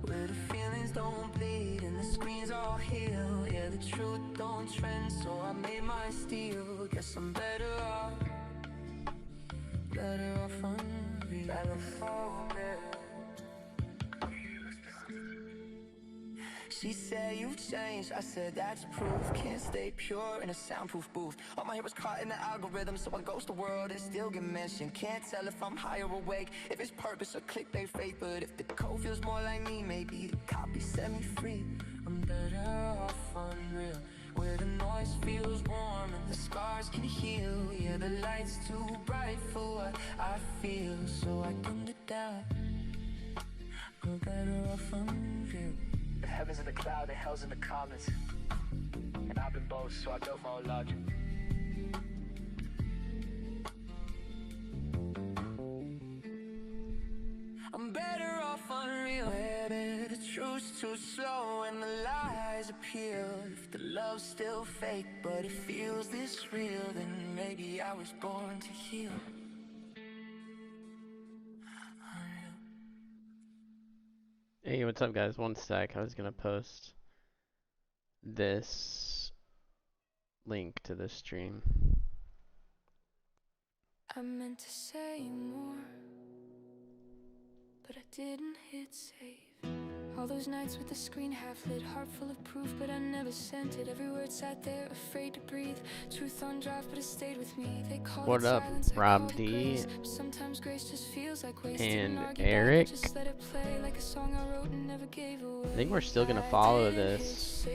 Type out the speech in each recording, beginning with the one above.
where the feelings don't bleed and the screens all heal. Yeah, the truth don't trend, so I made my steal. Guess I'm better off unreal. Better focus. She said you've changed, I said that's proof. Can't stay pure in a soundproof booth. All my heroes caught in the algorithm, so I ghost the world and still get mentioned. Can't tell if I'm high or awake, if it's purpose or clickbait fake. But if the code feels more like me, maybe the copy set me free. I'm better off unreal, where the noise feels warm and the scars can heal. Yeah, the light's too bright for what I feel, so I dumbed it down. I'm better off unreal. The heavens in the cloud, the hell's in the comments. And I've been both, so I built my own logic. I'm better off unreal, where the truth's too slow and the lies appeal. If the love's still fake, but it feels this real, then maybe I was born to heal. Hey, what's up, guys? One sec. I was gonna post this link to this stream. I meant to say more, but I didn't hit save. All those nights with the screen half lit, heart full of proof, but I never sent it. Every word sat there, afraid to breathe. Truth on drive, but it stayed with me. They call What it up, silence, I Rob call it D grace. But sometimes grace just feels like wasted. and Argue Eric? back, just let it play like a song I wrote and never gave away. I think we're still gonna follow this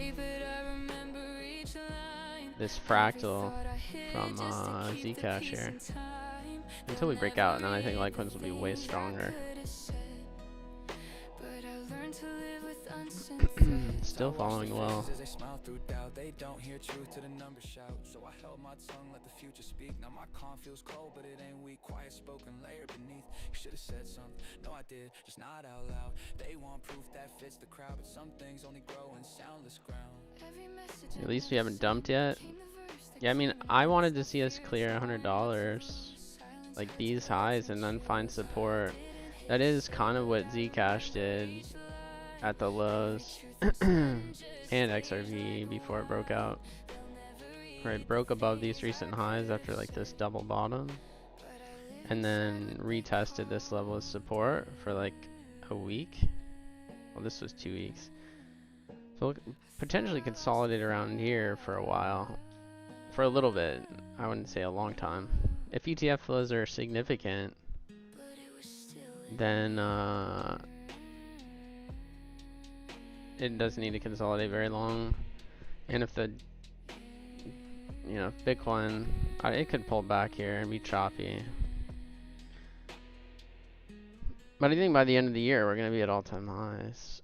fractal from Zcash here until we break out, and then I think Litecoins will be way stronger. Still following well. They don't hear truth to the numbers shout. So I held my tongue, let the future speak. Now my calm feels cold, but it ain't weak. Quiet spoken, layer beneath. You should have said something. No, I did, just not out loud. They want proof that fits the crowd, but some things only grow in soundless ground. At least we haven't dumped yet. Yeah, I mean, I wanted to see us clear $100, like these highs, and then find support. That is kind of what Zcash did at the lows and XRV before it broke out. Where it broke above these recent highs after like this double bottom, and then retested this level of support for like a week. Well, this was 2 weeks. So potentially consolidate around here for a while. For a little bit. I wouldn't say a long time. If ETF flows are significant, then it doesn't need to consolidate very long. And if the, you know, Bitcoin, it could pull back here and be choppy. But I think by the end of the year, we're going to be at all-time highs.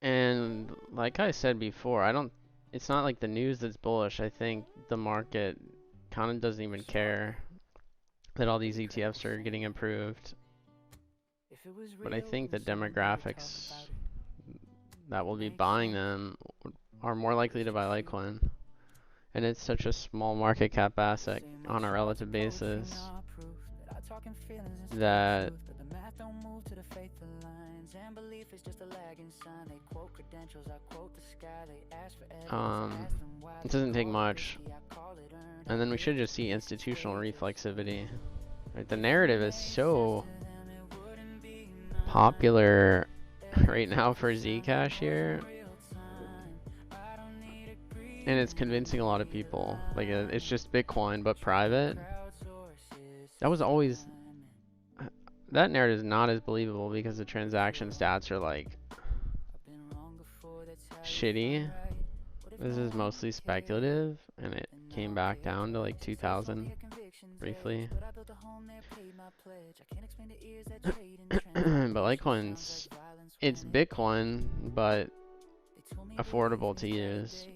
And like I said before, it's not like the news that's bullish. I think the market kind of doesn't even care that all these ETFs are getting approved. But I think the demographics that will be buying them are more likely to buy Litecoin. And it's such a small market cap asset on a relative basis that it doesn't take much. And then we should just see institutional reflexivity. Right? The narrative is so popular right now for Zcash here, and it's convincing a lot of people. Like it's just Bitcoin but private. That was always, that narrative is not as believable because the transaction stats are like shitty. This is mostly speculative, and it came back down to like 2000 briefly. But Litecoin's, it's Bitcoin but affordable to use,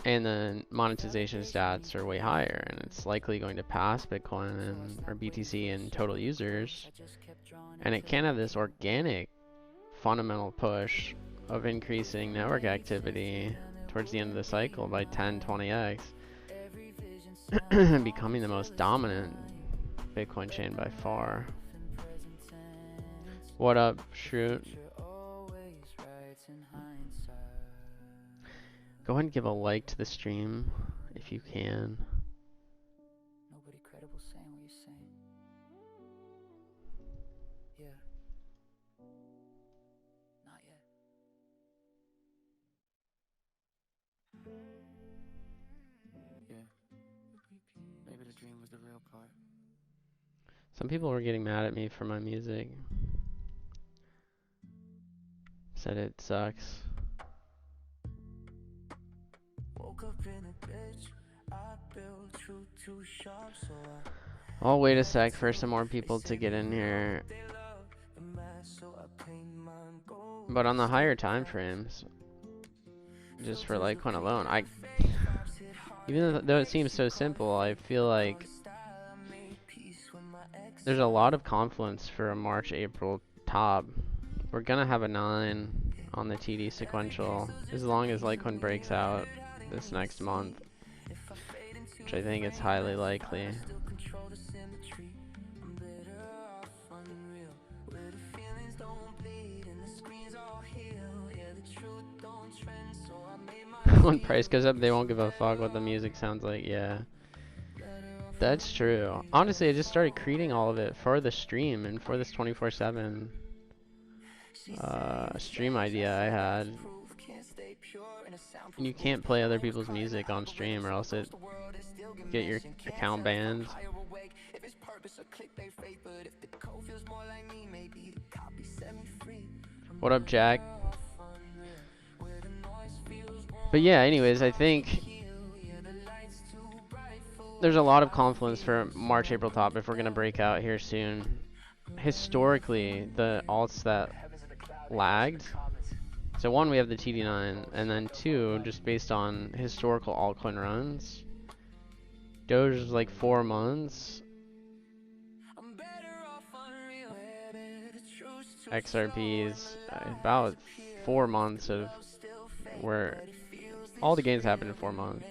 and the monetization stats are way higher, and it's likely going to pass Bitcoin and or BTC in total users, and it can have this organic fundamental push of increasing network activity towards the end of the cycle by 10-20x, becoming the most dominant Bitcoin chain by far. What up, Shoot? Go ahead and give a like to the stream if you can. Nobody credible saying what you're saying. Yeah. Not yet. Yeah. Maybe the dream was the real part. Some people were getting mad at me for my music. Said it sucks. Woke up in a bitch. I built truth too sharp, so I'll wait a sec for some more people to get in here. But on the higher time frames, just for Litecoin alone, even though it seems so simple, I feel like there's a lot of confluence for a March-April top. We're gonna have a 9 on the TD sequential as long as Litecoin breaks out this next month, which I think is highly likely. When price goes up, they won't give a fuck what the music sounds like. Yeah, that's true. Honestly, I just started creating all of it for the stream and for this 24/7 stream idea I had. And you can't play other people's music on stream or else it get your account banned. What up, Jack? But yeah, anyways, I think there's a lot of confluence for March, April top if we're going to break out here soon. Historically, the alts that lagged, so one, we have the TD9, and then two, just based on historical altcoin runs, Doge is like 4 months, XRP is about 4 months of where all the gains happen in 4 months.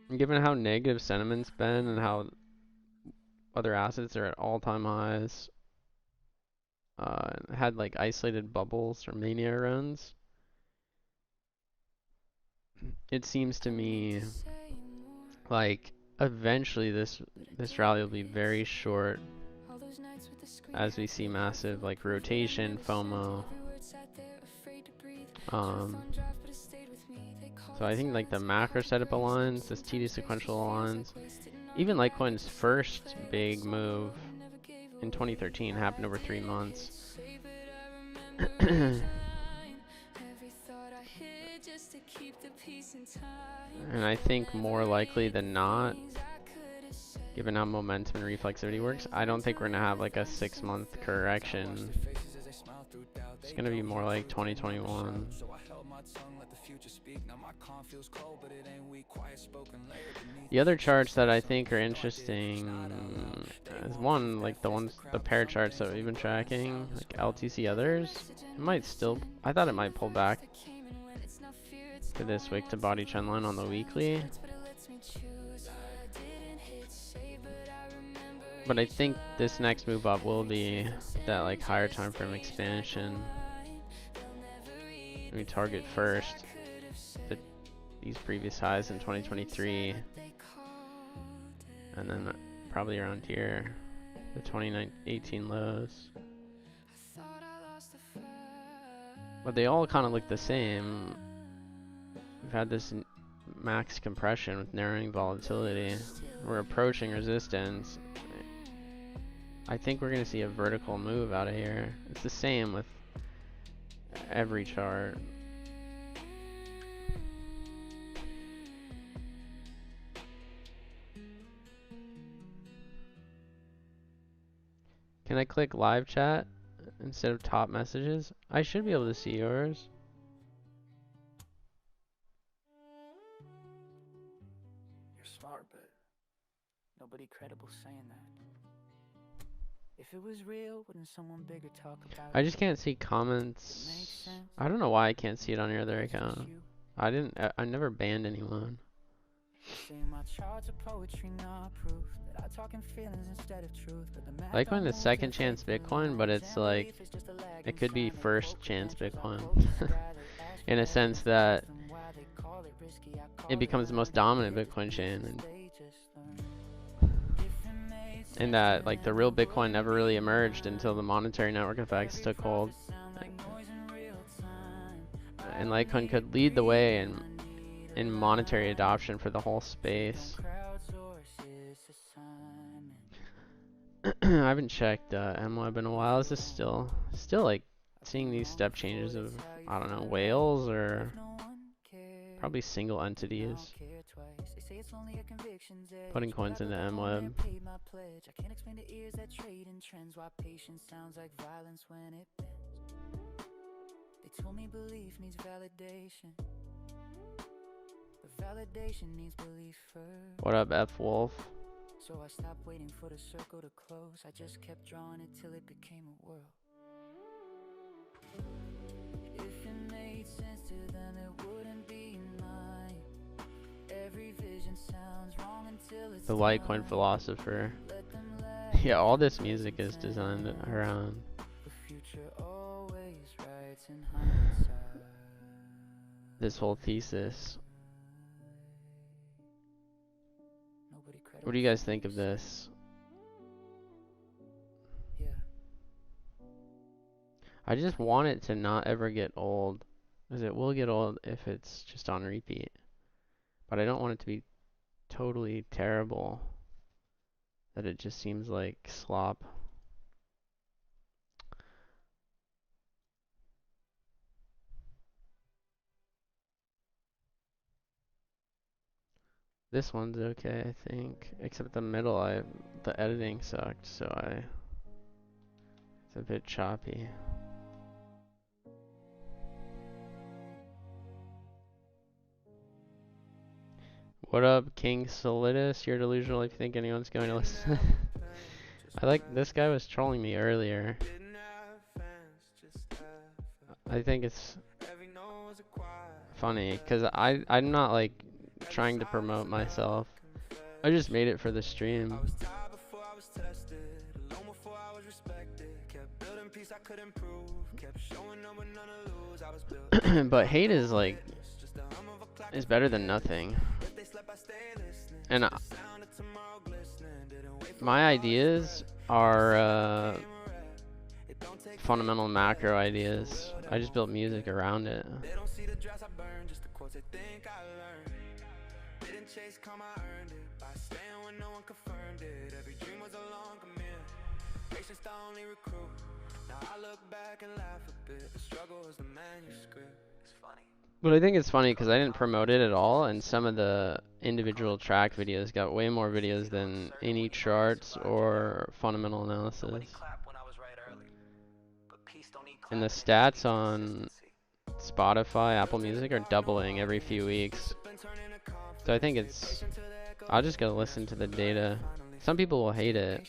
And given how negative sentiment's been and how other assets are at all-time highs, had like isolated bubbles or mania runs, it seems to me like eventually this rally will be very short as we see massive like rotation, FOMO. So I think like the macro setup aligns, this TD sequential aligns. Even Litecoin's first big move in 2013 happened over 3 months. And I think more likely than not, given how momentum and reflexivity works, I don't think we're gonna have like a 6-month correction. It's gonna be more like 2021. The other charts that I think are interesting is one, like the pair charts that we've been tracking, like LTC others. It might still, I thought it might pull back to this wick to body trend line on the weekly. But I think this next move up will be that like higher time frame expansion. We target first these previous highs in 2023, and then probably around here, the 2018 lows. But they all kind of look the same. We've had this max compression with narrowing volatility. We're approaching resistance. I think we're going to see a vertical move out of here. It's the same with every chart. Can I click live chat instead of top messages? I should be able to see yours. You're smart, but nobody credible saying that. If it was real, wouldn't someone bigger talk about it? I just can't see comments. I don't know why I can't see it on your other account. I never banned anyone. Say my charts are poetry, not proof that Litecoin is second chance Bitcoin, but it's like, it could be first chance Bitcoin. In a sense that it becomes the most dominant Bitcoin chain. And that like the real Bitcoin never really emerged until the monetary network effects took hold. And Litecoin could lead the way in monetary adoption for the whole space. I haven't checked MWeb in a while. Is this still like seeing these step changes of, I don't know, whales or probably single entities putting coins into MWeb. They told me belief needs validation, but validation needs belief first. What up, F Wolf? So I stopped waiting for the circle to close. I just kept drawing it till it became a world. If it made sense to them, it wouldn't be mine. Every vision sounds wrong until it's the Litecoin philosopher. Yeah, all this music is designed around this whole thesis. What do you guys think of this? I just want it to not ever get old, because it will get old if it's just on repeat. But I don't want it to be totally terrible, that it just seems like slop. This one's okay, I think, except the middle, the editing sucked, so it's a bit choppy. What up, King Solidus? You're delusional if you think anyone's going to listen. I like, this guy was trolling me earlier. I think it's funny, because I'm not like trying to promote myself. I just made it for the stream. But hate is like, is better than nothing. And my ideas are fundamental macro ideas. I just built music around it. But I think it's funny because I didn't promote it at all, and some of the individual track videos got way more videos than any charts or fundamental analysis. And the stats on Spotify, Apple Music are doubling every few weeks. So I think it's, I'll just go listen to the data. Some people will hate it.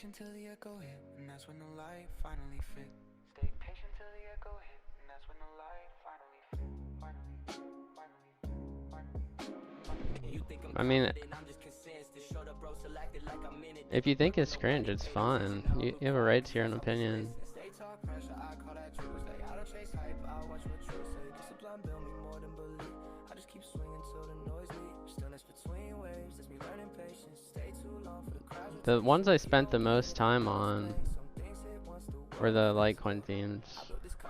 I mean, if you think it's cringe, it's fine. You have a right to your own opinion. The ones I spent the most time on were the Litecoin themes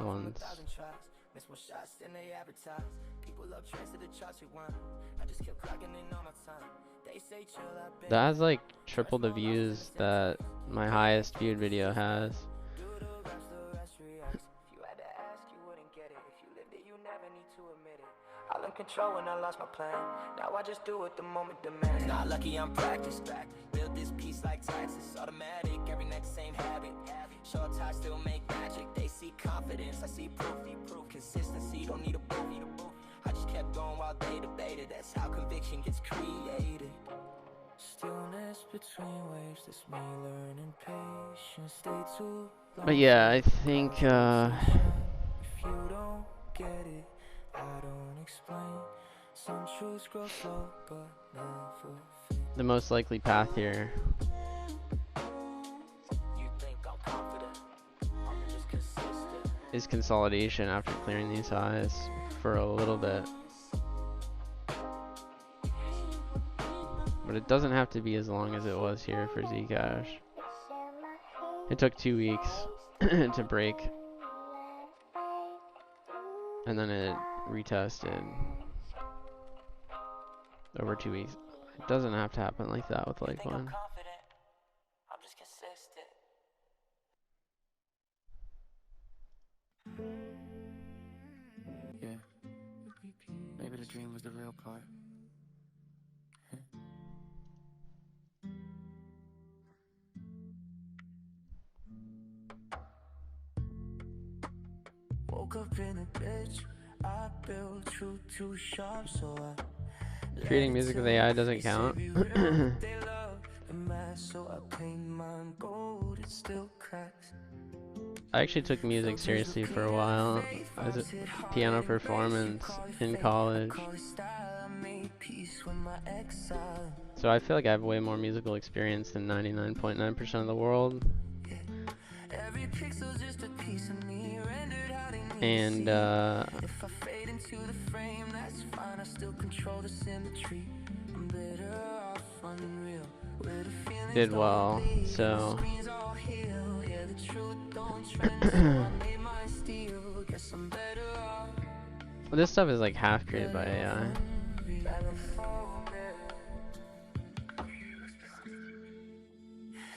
ones. That has like triple the views that my highest viewed video has. All in control when I lost my plan. Now I just do it the moment demands. Not lucky I'm practiced. Build this piece like taxes. Automatic, every next same habit. Short time still make magic. They see confidence, I see proof. Consistency, don't need a proof. I just kept going while they debated. That's how conviction gets created. Stillness between waves, this me learning patience. Stay too long. But yeah, I think if you don't get it, I don't explain. Some truths grow slow, but never fit. The most likely path here is consolidation after clearing these highs for a little bit. But it doesn't have to be as long as it was here for Zcash. It took 2 weeks to break, and then it retested over 2 weeks. It doesn't have to happen like that with Litecoin. Yeah, maybe the dream was the real part. Woke up in a bitch, I built truth too sharp, so I Creating music with AI doesn't count. I actually took music seriously for a while as a piano performance in college. So I feel like I have way more musical experience than 99.9% of the world. And did well, so this stuff is like half created by AI.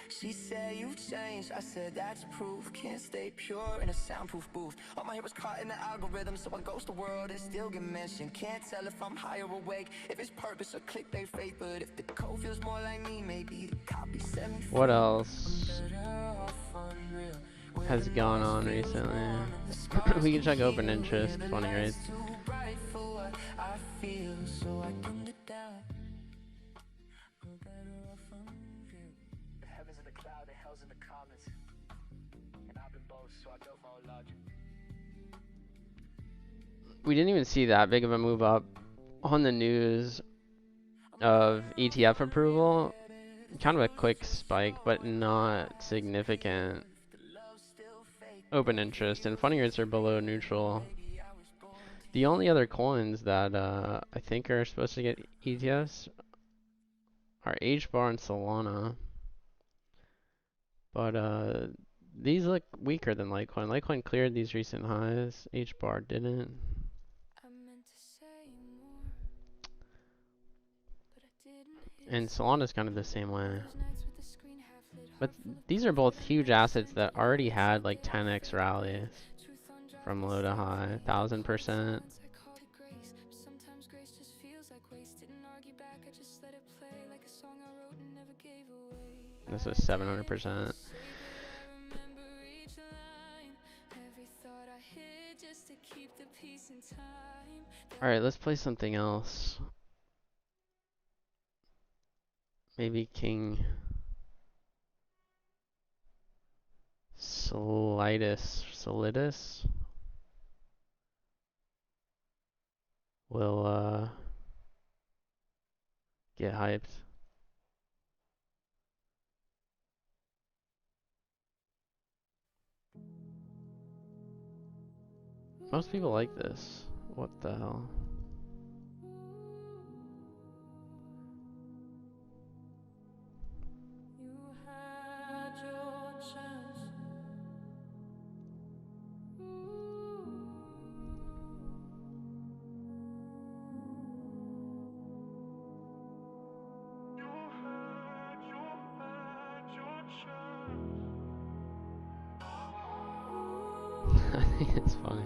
She said you've changed, I said that's proof. Can't stay pure in a soundproof booth. All my hair was caught in the algorithm, so I ghost the world and still get mentioned. Can't tell if I'm high or awake, if it's purpose or clickbait fake. But if the code feels more like me, maybe the copy set me free. What else has gone on recently? We can check open interest, funding rates. We didn't even see that big of a move up on the news of ETF approval. Kind of a quick spike, but not significant. Open interest and funding rates are below neutral. The only other coins that I think are supposed to get ETFs are HBAR and Solana. But these look weaker than Litecoin. Litecoin cleared these recent highs. HBAR didn't. And Solana's kind of the same way. But these are both huge assets that already had like 10x rallies from low to high, 1000%. This was 700%. Alright, let's play something else. Maybe King Solidus will get hyped. Most people like this. What the hell? I think it's funny.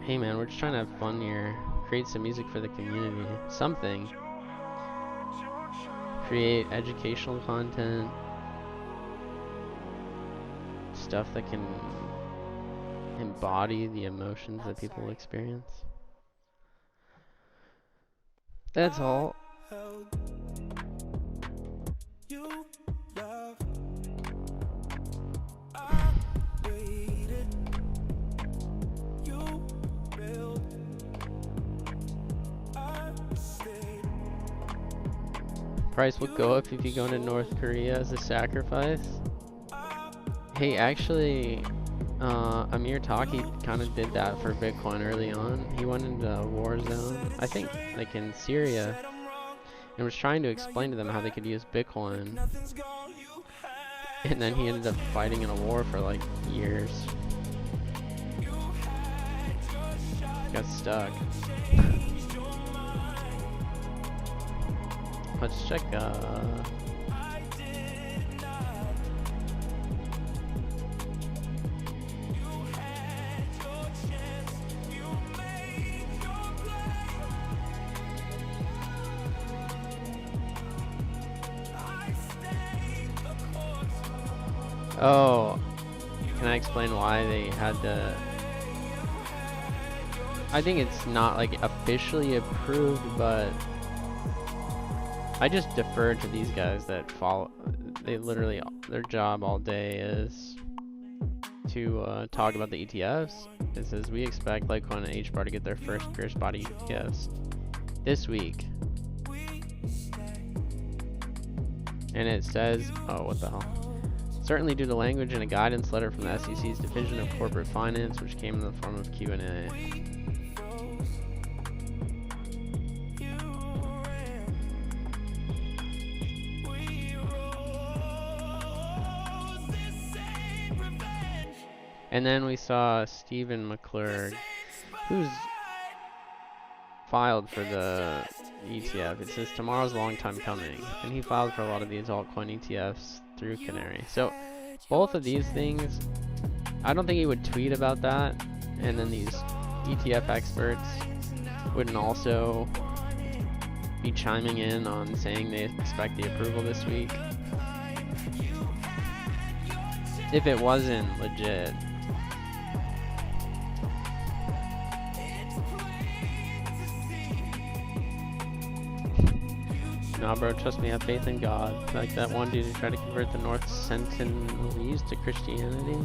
Hey man, we're just trying to have fun here. Create some music for the community. Something. Create educational content. Stuff that can embody the emotions that people experience. That's all. Price will go up if you go into North Korea as a sacrifice. Hey, actually, Amir Taki kind of did that for Bitcoin early on. He went into a war zone, I think, like in Syria, and was trying to explain to them how they could use Bitcoin. And then he ended up fighting in a war for like years. Got stuck. Let's check, oh, can I explain why they had to? I think it's not like officially approved, but I just defer to these guys that follow. They literally, their job all day is to talk about the ETFs. It says we expect Litecoin and HBAR to get their first body ETFs this week. And it says, oh, what the hell? Certainly due to language in a guidance letter from the SEC's Division of Corporate Finance, which came in the form of Q&A. And then we saw Stephen McClurg, who's filed for the ETF. It says tomorrow's a long time coming, and he filed for a lot of these altcoin ETFs through Canary. So both of these things, I don't think he would tweet about that, and then these ETF experts wouldn't also be chiming in on saying they expect the approval this week if it wasn't legit. Nah, bro, trust me, I have faith in God. Like that one dude who tried to convert the North Sentinelese to Christianity.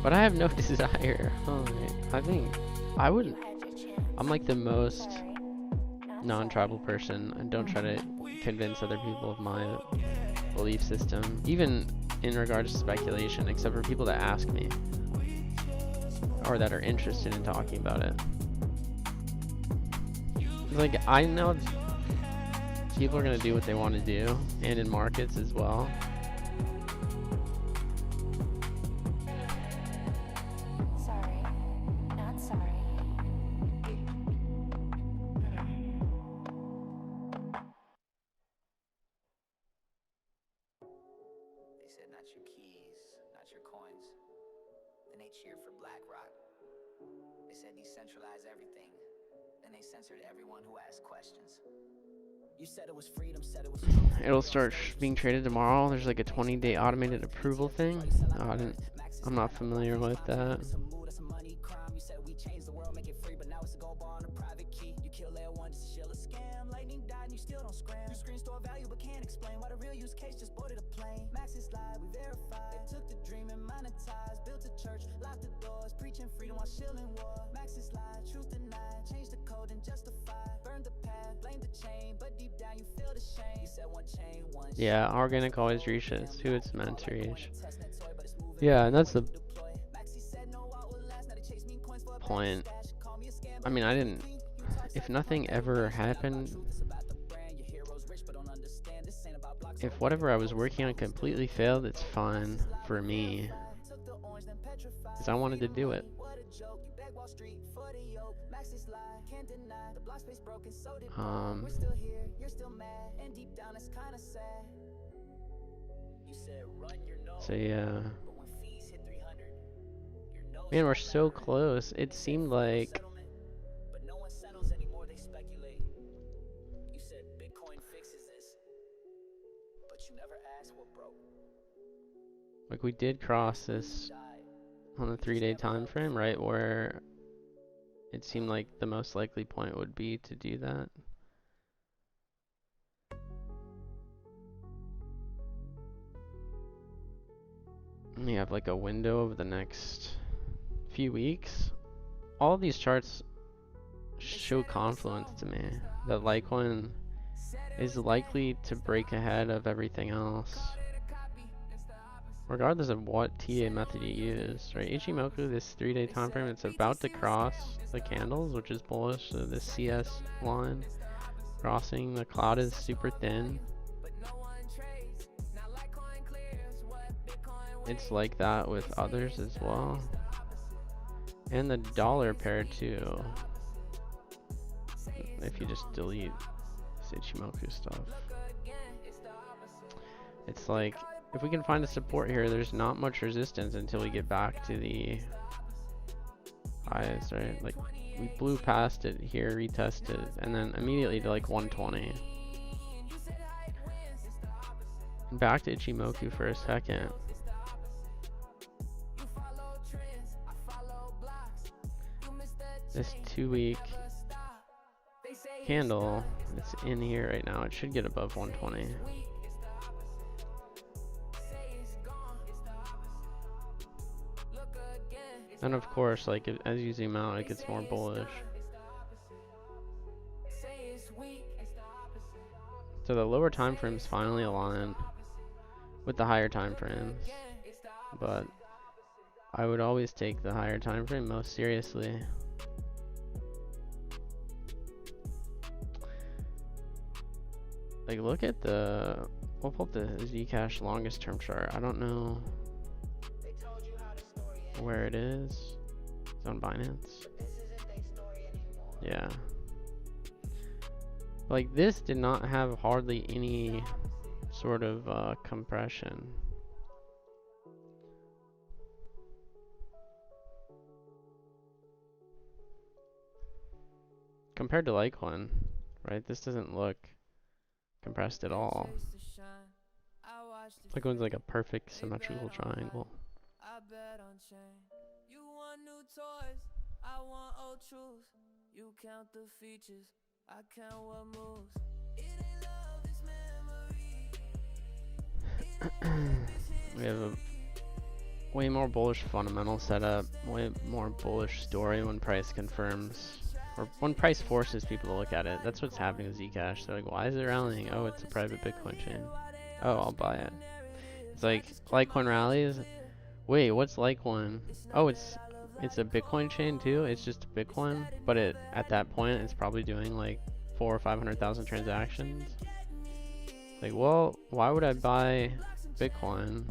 But I have no desire. Alright, I think I wouldn't. I'm like the most non-tribal person. I don't try to convince other people of my belief system, even in regards to speculation, except for people that ask me or that are interested in talking about it. Like, I know people are going to do what they want to do, and in markets as well. Sorry, not sorry. They said not your keys, not your coins. Then they cheered for BlackRock. They said decentralize everything. Then they censored everyone who asked questions. You said it was freedom, said it was It'll start being traded tomorrow. There's like a 20-day automated approval thing. I'm not familiar with that. Yeah, organic always reaches who it's meant to reach. Yeah, and that's the point. I mean, I didn't. If nothing ever happened, if whatever I was working on completely failed, it's fine for me, because I wanted to do it. So yeah, man, we're so close. It seemed like we did cross this on the 3-day time frame, right, where it seemed like the most likely point would be to do that. We have like a window over the next few weeks. All these charts show confluence to me. That Litecoin is likely to break ahead of everything else. regardless of what TA method you use, right? Ichimoku, this 3-day time frame, it's about to cross the candles, which is bullish. So the CS line crossing, the cloud is super thin. It's like that with others as well. And the dollar pair too. If you just delete this Ichimoku stuff. It's like, if we can find a support here, there's not much resistance until we get back to the highs, right? Like, we blew past it here, retested, and then immediately to like 120. Back to Ichimoku for a second. This 2-week candle, it's in here right now. It should get above 120. And of course, like, as you zoom out, it gets more bullish. So the lower time frames finally align with the higher time frames, but I would always take the higher time frame most seriously. Like, look at the, we'll pull up the Zcash longest term chart. I don't know where it is. It's on Binance. Yeah. Like, this did not have hardly any sort of compression. Compared to Litecoin, right? This doesn't look compressed at all. Litecoin's like a perfect symmetrical triangle. You want new toys, I want old truths. You count the features, I count what moves. It ain't love, it's memory. We have a way more bullish fundamental setup, way more bullish story when price confirms, or when price forces people to look at it. That's what's happening with Zcash. They're like, why is it rallying? Oh, it's a private Bitcoin chain. Oh, I'll buy it. It's like Litecoin rallies. Wait, what's Litecoin? Oh, it's a Bitcoin chain too. It's just Bitcoin, but at that point it's probably doing like 400,000 or 500,000 transactions. Like, well, why would I buy Bitcoin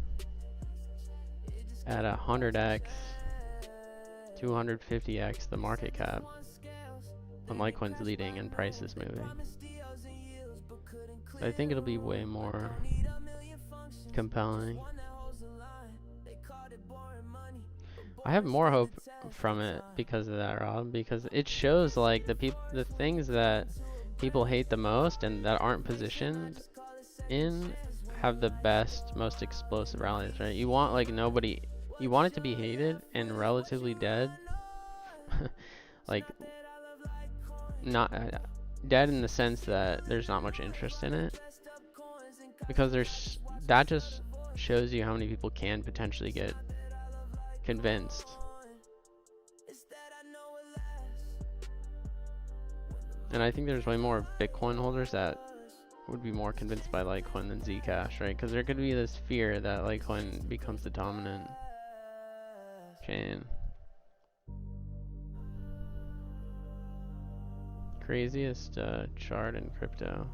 at 100x, 250x the market cap when Litecoin's leading and price is moving? I think it'll be way more compelling. I have more hope from it because of that, Rob, because it shows like the things that people hate the most and that aren't positioned in have the best, most explosive rallies, right? You want like nobody, you want it to be hated and relatively dead. Like, not dead in the sense that there's not much interest in it, because that just shows you how many people can potentially get convinced. And I think there's way more Bitcoin holders that would be more convinced by Litecoin than Zcash, right? Because there could be this fear that Litecoin becomes the dominant chain. Craziest chart in crypto.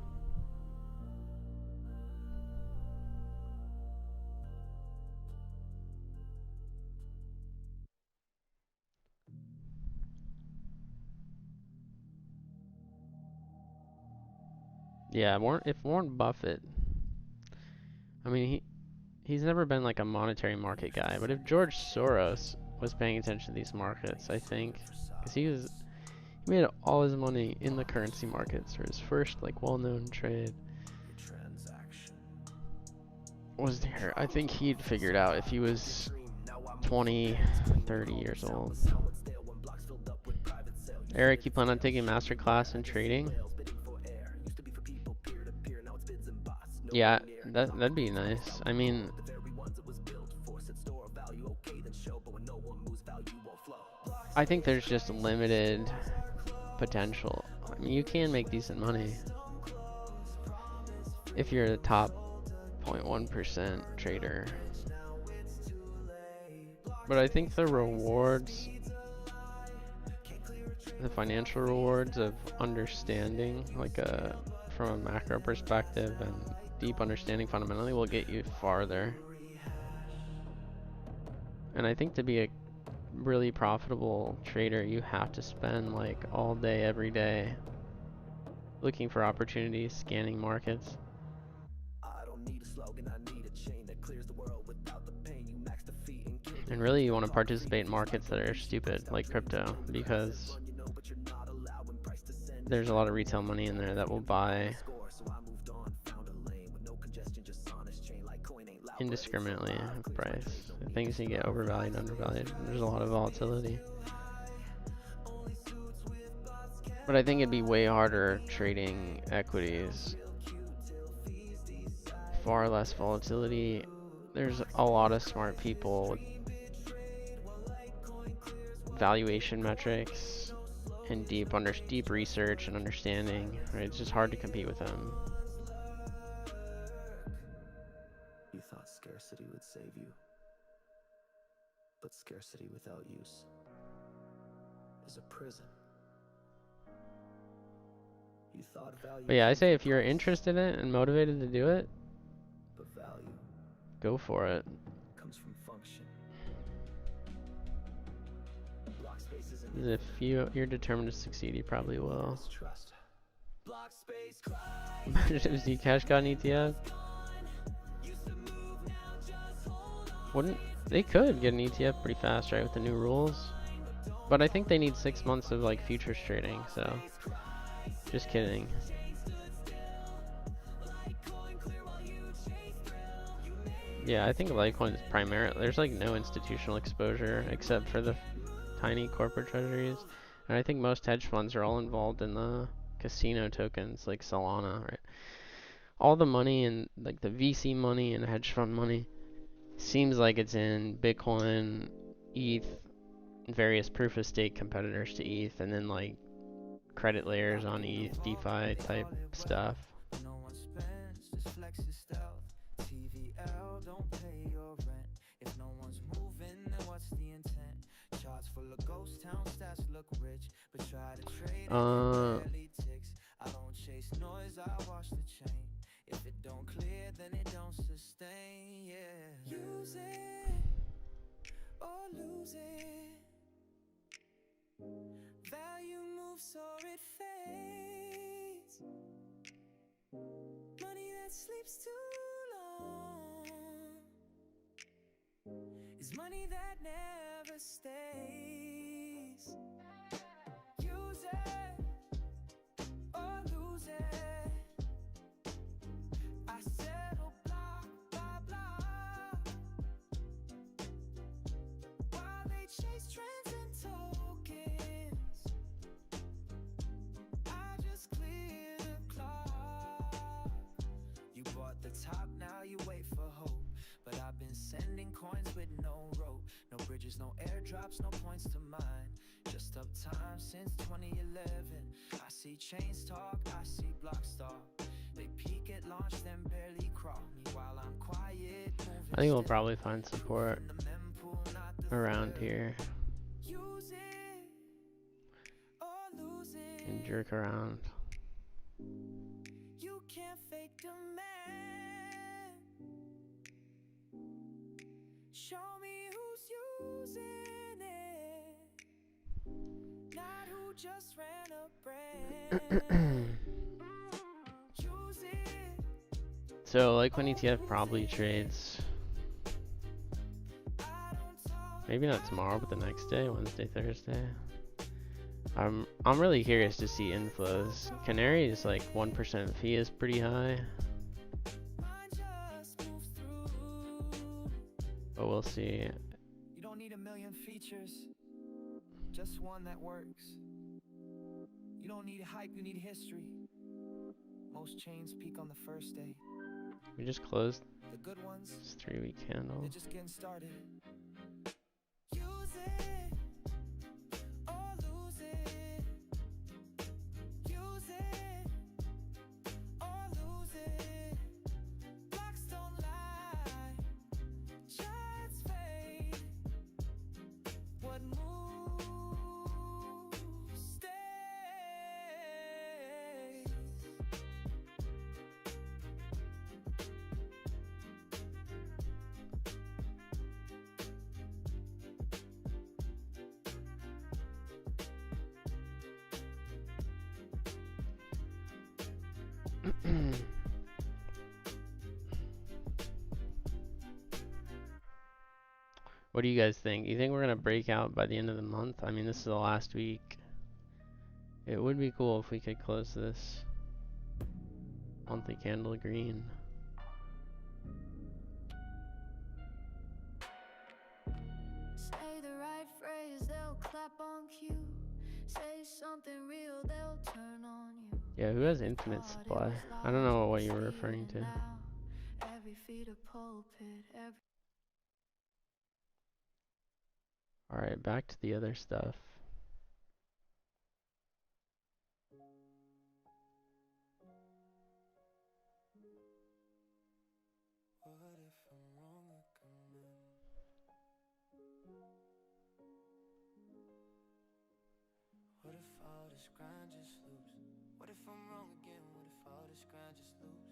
Yeah, if Warren Buffett, I mean, he's never been like a monetary market guy, but if George Soros was paying attention to these markets, I think, because he made all his money in the currency markets, or his first like well-known trade was there. I think he'd figured out if he was 20, 30 years old. Eric, you plan on taking a master class in trading? Yeah, that'd be nice. I mean, I think there's just limited potential. I mean, you can make decent money if you're the top 0.1% trader. But I think the rewards, the financial rewards of understanding, like from a macro perspective and deep understanding fundamentally, will get you farther. And I think to be a really profitable trader, you have to spend like all day, every day, looking for opportunities, scanning markets. And really you want to participate in markets that are stupid, like crypto, because there's a lot of retail money in there that will buy indiscriminately of price. Things can get overvalued, undervalued. There's a lot of volatility. But I think it'd be way harder trading equities. Far less volatility. There's a lot of smart people with valuation metrics and deep research and understanding. Right? It's just hard to compete with them. You thought scarcity would save you, but scarcity without use is a prison. You thought value. But yeah, I say if you're interested in it and motivated to do it, but value go for it. comes from function. Block spaces and If you're determined to succeed, you probably will. trust. Block space. Imagine if Zcash got an ETF. Wouldn't they could get an ETF pretty fast, right, with the new rules? But I think they need 6 months of like futures trading, so just kidding. Yeah, I think Litecoin is primarily, there's like no institutional exposure except for the tiny corporate treasuries. And I think most hedge funds are all involved in the casino tokens like Solana, right? All the money and like the VC money and hedge fund money seems like it's in Bitcoin, ETH, various proof of stake competitors to ETH, and then like credit layers on ETH, DeFi type stuff. I don't chase noise, I wash the chain. If it don't clear, then it don't sustain, yeah. Use it or lose it. Value moves or it fades. Money that sleeps too long is money that never stays. Use it or lose it. I settle block by block while they chase trends and tokens. I just clear the clock. You bought the top, now you wait for hope. But I've been sending coins with no rope. No bridges, no airdrops, no points to mine. Just uptime since 2011. I see chains talk, I see blocks talk. They peak at launch, then barely crawl me while I'm quiet. I think we'll probably find support around here and jerk around. You can't fake demand. Show me who's using it, not who just ran a brand. Use it. So Litecoin ETF probably trades, maybe not tomorrow, but the next day, Wednesday, Thursday. I'm really curious to see inflows. Canary is like 1% fee is pretty high, but we'll see. You don't need a million features, just one that works. You don't need hype, you need history. Most chains peak on the first day. We just closed The good ones, this 3-week candle. they're just getting started. Use it or lose it. Use it or lose it. Blocks don't lie, charts fade. What do you guys think? You think we're gonna break out by the end of the month? I mean, this is the last week. It would be cool if we could close this monthly candle green. Say the right phrase, they'll clap on cue. Say something real, they'll turn on you. Yeah, who has infinite supply? I don't know what you were referring to. Every feet a pulpit, every Alright, back to the other stuff. What if all this grind just lose? What if I'm wrong again? What if all this grind just lose?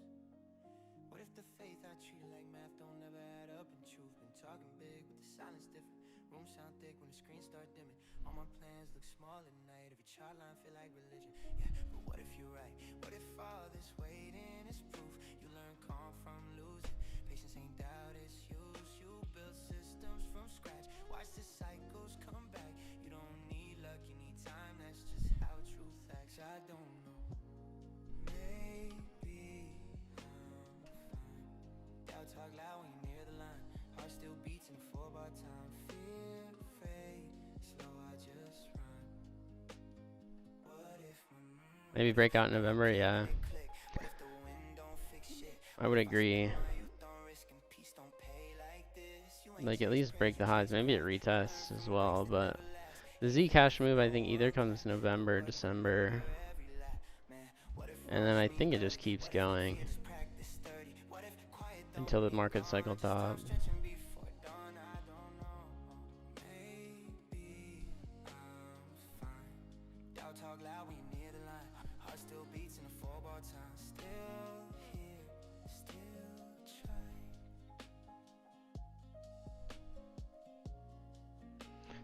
What if the faith I treated like math don't ever add up in truth? Been talking big, but the silence different. Room sound thick when the screen start dimming. All my plans look small at night. Every chart line feel like religion. Yeah, but what if you're right? What if all this waiting is proof? You learn calm from losing. Patience ain't doubt, it's use. You build systems from scratch. Watch the cycles come back. You don't need luck, you need time. That's just how truth acts. I don't know. Maybe I'm fine. Doubt talk loud when you're near the line. Heart still beats in 4-bar time. Fear fade slow, I just run. What if Maybe break out in November, yeah. what if the wind don't fix shit? I would agree. You don't risk and peace don't pay like this. You ain't Like, at least break the highs. Maybe it retests as well, but the Zcash move, I think, either comes November, December, and then I think it just keeps going until the market cycle top.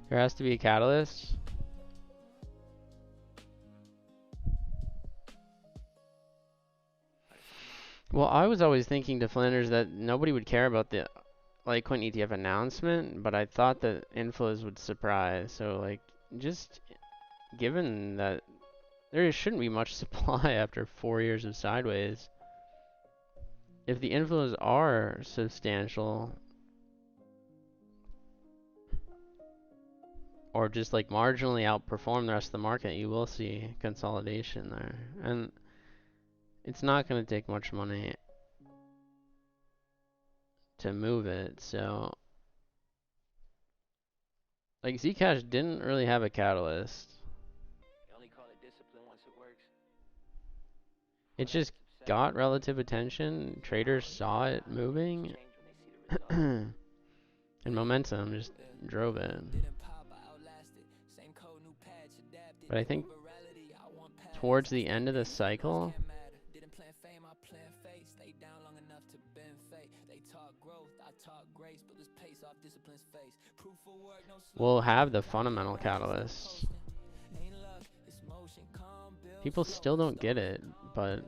There has to be a catalyst. Well, I was always thinking to Flanders that nobody would care about the Litecoin ETF announcement, but I thought that inflows would surprise. So, like, just given that there shouldn't be much supply after 4 years of sideways, if the inflows are substantial, or just like marginally outperform the rest of the market, you will see consolidation there. And it's not going to take much money to move it. So, like, Zcash didn't really have a catalyst. It just got relative attention. Traders saw it moving, and momentum just drove it. But I think towards the end of the cycle, we'll have the fundamental catalyst. People still don't get it, but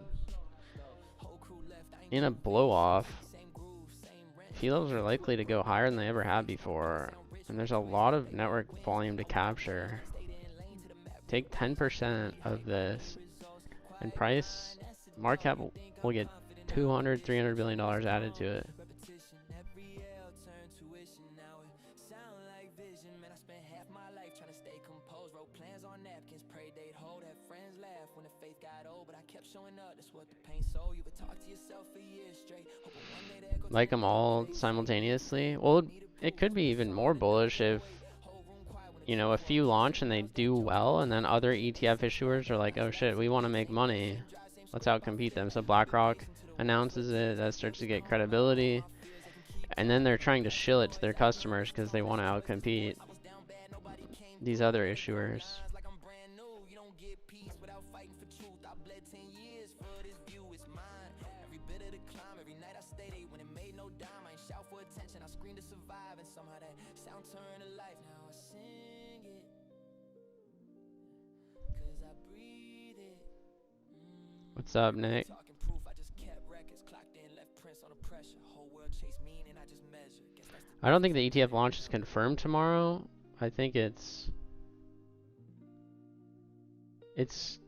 in a blow off, fee levels are likely to go higher than they ever have before, and there's a lot of network volume to capture. Take 10% of this, and price market cap will get $200, $300 billion added to it. Like them all simultaneously. Well, it could be even more bullish if, you know, a few launch and they do well, and then other ETF issuers are like, oh shit, we want to make money. Let's outcompete them. So BlackRock announces it, that starts to get credibility, and then they're trying to shill it to their customers because they want to outcompete these other issuers. What's up, Nick? I don't think the ETF launch is confirmed tomorrow. I think it's there's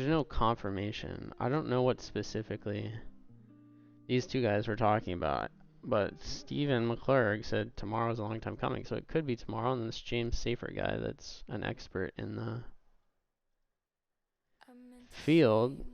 no confirmation. I don't know what specifically these two guys were talking about, but Stephen McClurg said tomorrow's a long time coming, so it could be tomorrow. And this James Safer guy that's an expert in the field.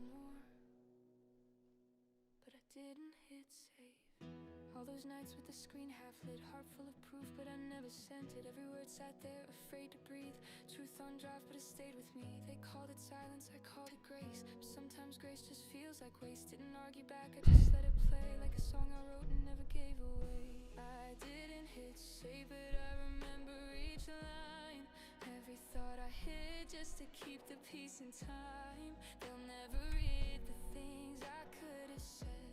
All those nights with the screen half lit, heart full of proof, but I never sent it. Every word sat there, afraid to breathe. Truth on drive, but it stayed with me. They called it silence, I called it grace. But sometimes grace just feels like waste. Didn't argue back, I just let it play like a song I wrote and never gave away. I didn't hit save, but I remember each line. Every thought I hid just to keep the peace in time. They'll never read the things I could have said,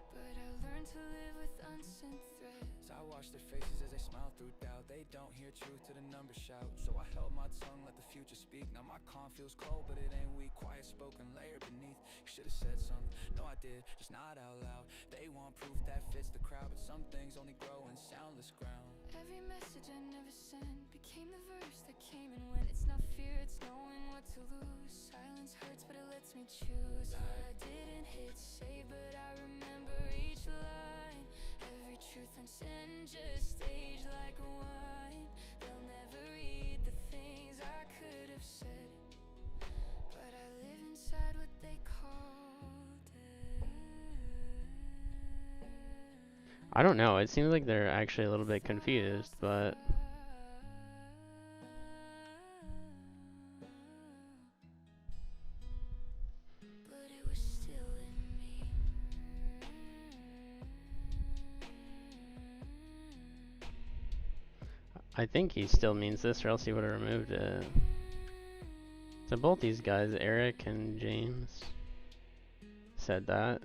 but I learned to live with unsent threads. I watch their faces as they smile through doubt. They don't hear truth to the numbers shout. So I held my tongue, let the future speak. Now my calm feels cold, but it ain't weak. Quiet spoken, layered beneath. You should've said something. No, I did, just not out loud. They want proof that fits the crowd, but some things only grow in soundless ground. Every message I never sent became the verse that came and went. It's not fear, it's knowing what to lose. Silence hurts, but it lets me choose. I didn't hit save, but I remember each line. Every truth unsent just aged like wine. They'll never read the things I could have said, but I live inside what they called it. I don't know. It seems like they're actually a little bit confused, but It was still in me. I think he still means this, or else he would have removed it. So both these guys, Eric and James, said that.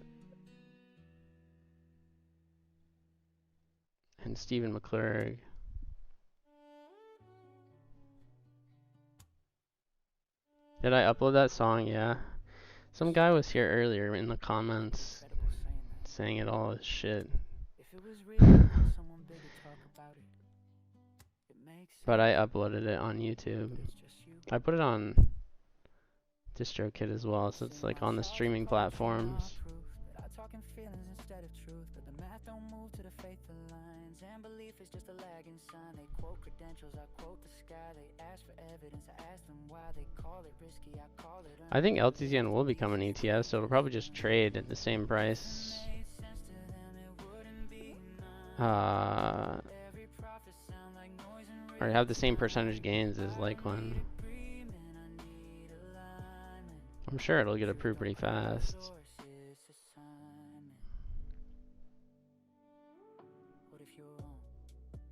And Stephen McClurg. Did I upload that song? Yeah. Some guy was here earlier in the comments saying it all is shit. But I uploaded it on YouTube. I put it on DistroKid as well, so it's like on the streaming platforms. I think LTZN will become an ETF, so it'll probably just trade at the same price. Or have the same percentage gains as Litecoin. I'm sure it'll get approved pretty fast. What if you're wrong?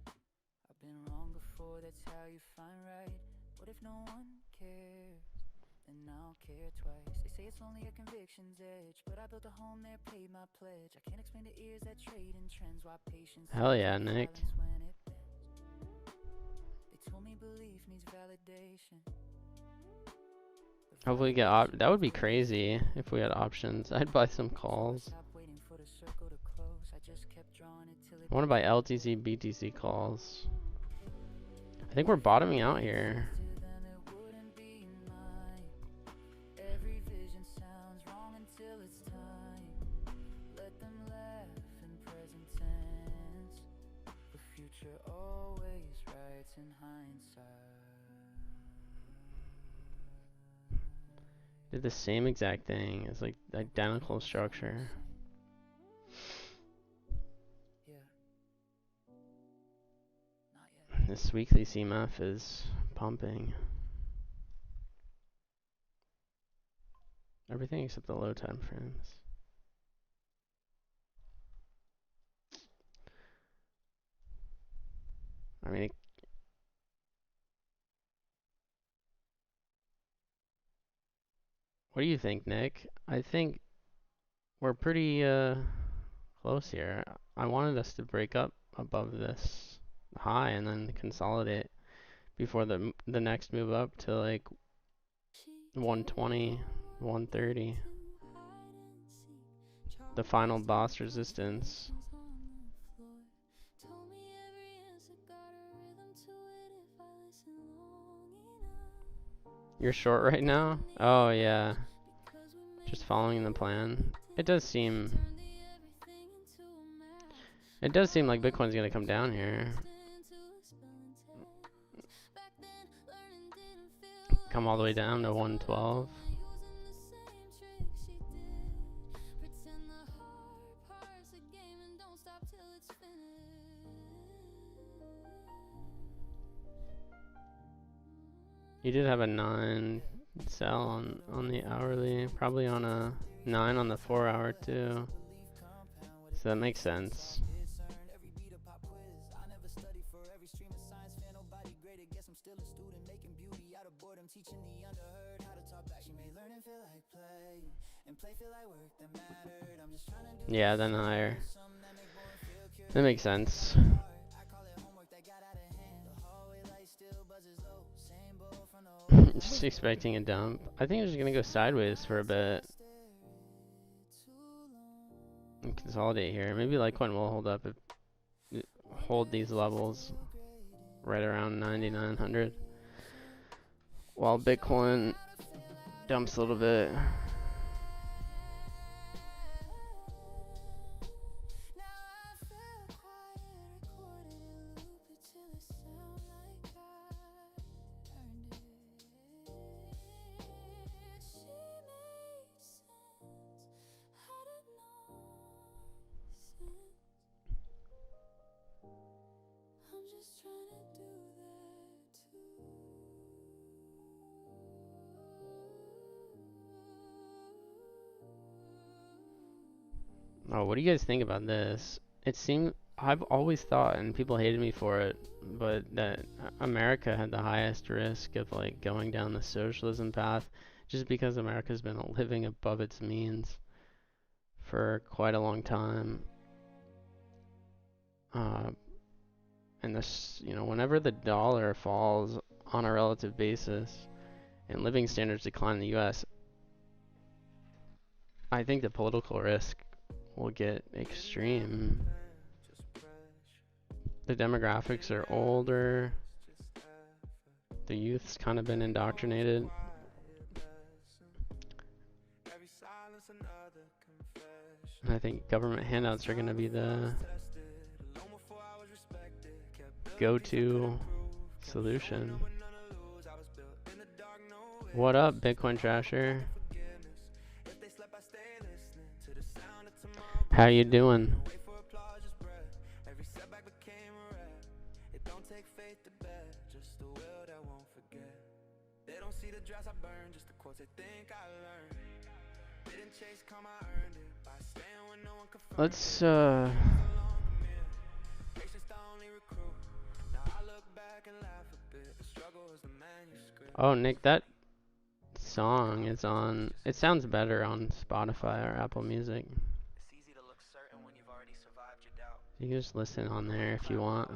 I've been wrong before, that's how you find right. What if no one cares? Then I'll care twice. They say it's only a conviction's edge, but I built a home there, paid my pledge. I can't explain to ears that trade in trends, why patience. Hell yeah, Nick. They told me belief needs validation. Hopefully we get that would be crazy if we had options. I'd buy some calls. I want to buy LTC, BTC calls. I think we're bottoming out here. Did the same exact thing. It's like identical structure. This weekly CMF is pumping. Everything except the low time frames. I mean, what do you think, Nick? I think we're pretty close here. I wanted us to break up above this high and then consolidate before the next move up to like 120, 130. the final boss resistance. You're short right now? Oh yeah. Just following the plan. It does seem like Bitcoin's gonna come down here. Come all the way down to 112. You did have a 9 sell on the hourly, probably on a 9 on the 4 hour too. So that makes sense. Yeah, then higher. That makes sense. Just expecting a dump. I think it's just gonna go sideways for a bit and consolidate here. Maybe Litecoin will hold up if hold these levels right around 9,900, while Bitcoin dumps a little bit. Oh, what do you guys think about this? It seemed, I've always thought, and people hated me for it, but that America had the highest risk of like going down the socialism path, just because America's been living above its means for quite a long time. And this, whenever the dollar falls on a relative basis and living standards decline in the US, I think the political risk will get extreme. The demographics are older. The youth's kind of been indoctrinated. And I think government handouts are going to be the go-to solution. What up, Bitcoin Trasher? How you doing? Let's oh, Nick, that song is on, it sounds better on Spotify or Apple Music. You can just listen on there if you want.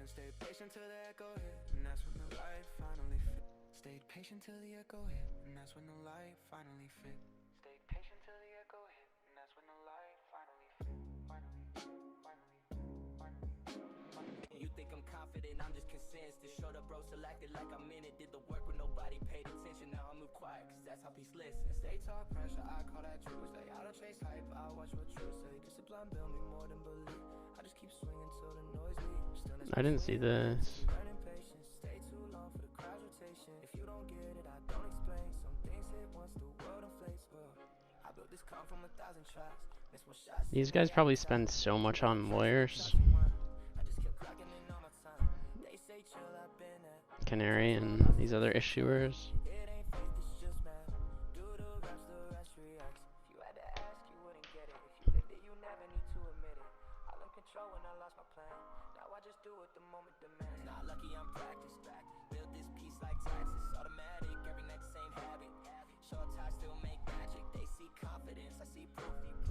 Stayed patient till the echo hit, and that's when the light finally fit. Stayed patient till the echo hit, and that's when the light finally fit. You think I'm confident, I'm just consistent. Showed up, bro, selected like I'm in it. Did the work when nobody paid attention. Now I move quiet, cause that's how peace listen. Stay talk pressure, I call that true. Stay out of chase hype, I watch what you say. Discipline build me more than belief. I just keep swinging till the noise leaves. I didn't see this. These guys probably spend so much on lawyers. Canary and these other issuers.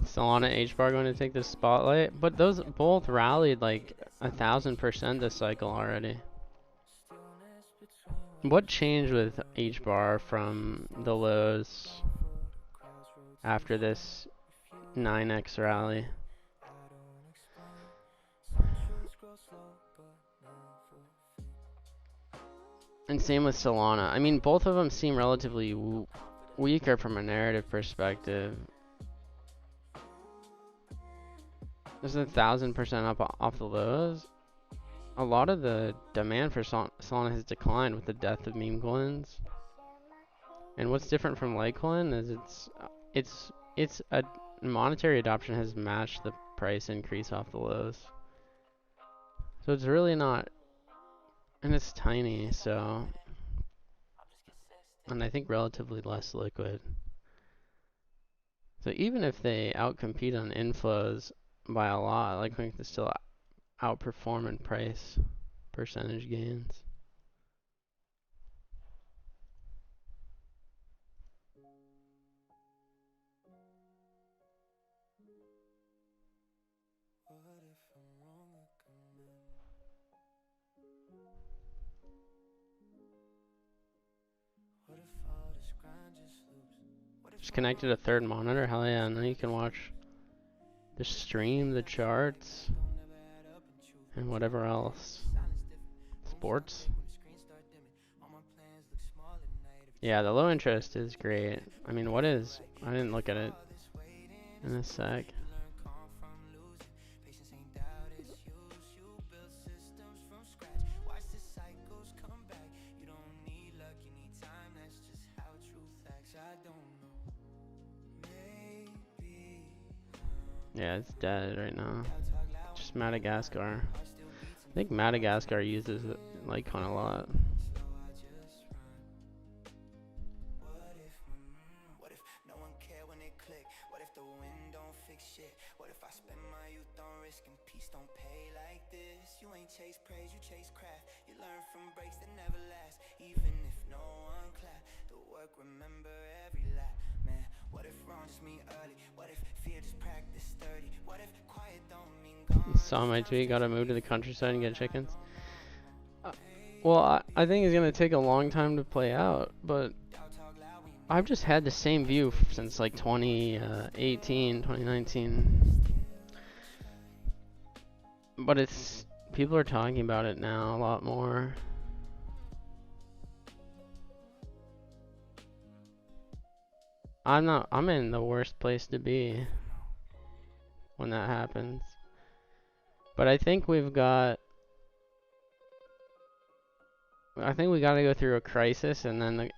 Solana H-bar going to take the spotlight, but those both rallied like 1,000% this cycle already. What changed with each bar from the lows after this 9x rally? And same with Solana. I mean, both of them seem relatively weaker from a narrative perspective. There's 1,000% up off the lows. A lot of the demand for Solana has declined with the death of meme coins. And what's different from Litecoin is it's a monetary adoption has matched the price increase off the lows. So it's really not, and it's tiny, so, and I think relatively less liquid. So even if they outcompete on inflows by a lot, Litecoin can still outperform in price percentage gains. Just connected a third monitor. Hell yeah! And then you can watch the stream, the charts, and whatever else. Sports. Yeah, the low interest is great. I mean, what is? I didn't look at it in a sec. Yeah, it's dead right now. Just Madagascar. I think Madagascar uses Litecoin a lot. Chase praise, you chase craft. You learn from breaks that never last. Even if no one clap, the work remember every lap. Man, what if wrong just mean early? What if fear just practice sturdy? What if quiet don't mean gone? Saw my tweet, gotta move to the countryside and get chickens. Well, I think it's gonna take a long time to play out, but I've just had the same view since like 2018, 2019. But it's, people are talking about it now a lot more. I'm in the worst place to be when that happens. But I think we gotta go through a crisis, and then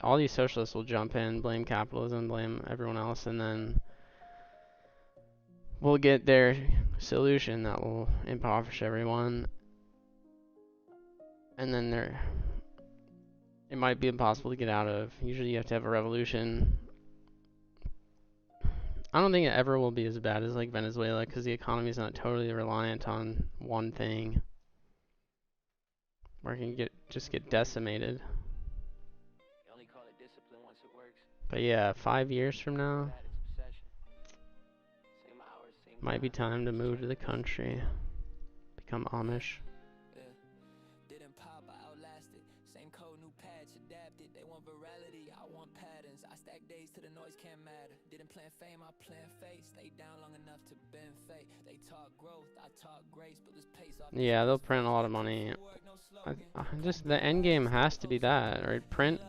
all these socialists will jump in, blame capitalism, blame everyone else, and then we'll get their solution that will impoverish everyone. And then it might be impossible to get out of. Usually you have to have a revolution. I don't think it ever will be as bad as like Venezuela, because the economy is not totally reliant on one thing, where it can just get decimated. But yeah, 5 years from now, might be time to move to the country, become Amish. Didn't pop, I outlasted. Same code, new patch, adapted. They want virality, I want patterns. I stack days to the noise can't matter. Didn't plan fame, I plan fate. Stay down long enough to bend fate. They talk growth, I talk grace. Build this pace off. Yeah, they'll print a lot of money. Just the end game has to be that, right? Print.